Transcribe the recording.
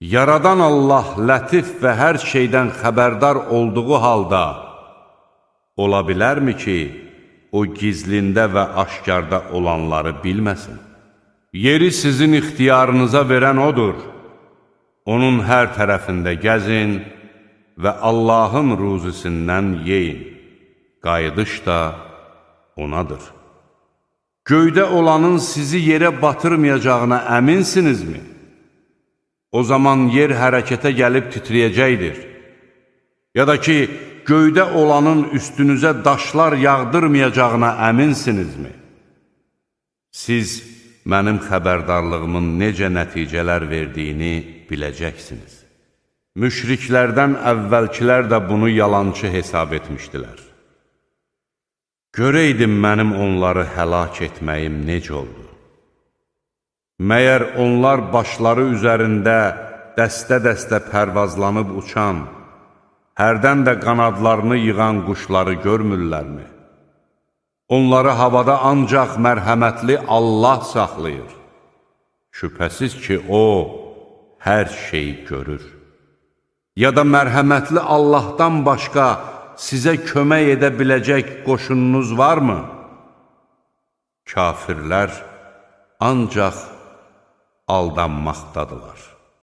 Yaradan Allah lətif və hər şeydən xəbərdar olduğu halda, ola bilərmi ki, o gizlində və aşkarda olanları bilməsin? Yeri sizin ixtiyarınıza verən odur. Onun hər tərəfində gəzin və Allahın ruzisindən yeyin. Qayıdış da onadır. Göydə olanın sizi yerə batırmayacağına əminsinizmi? O zaman yer hərəkətə gəlib titriyəcəkdir. Ya da ki, göydə olanın üstünüzə daşlar yağdırmayacağına əminsinizmi? Siz mənim xəbərdarlığımın necə nəticələr verdiyini biləcəksiniz. Müşriklərdən əvvəlkilər də bunu yalançı hesab etmişdilər. Görəydim mənim onları həlak etməyim necə oldu? Məyər onlar başları üzərində dəstə-dəstə pərvazlanıb uçan, hərdən də qanadlarını yığan quşları görmürlərmi? Onları havada ancaq mərhəmətli Allah saxlayır. Şübhəsiz ki, O hər şeyi görür. Ya da mərhəmətli Allahdan başqa sizə kömək edə biləcək qoşununuz varmı? Kafirlər ancaq aldanmaqdadılar.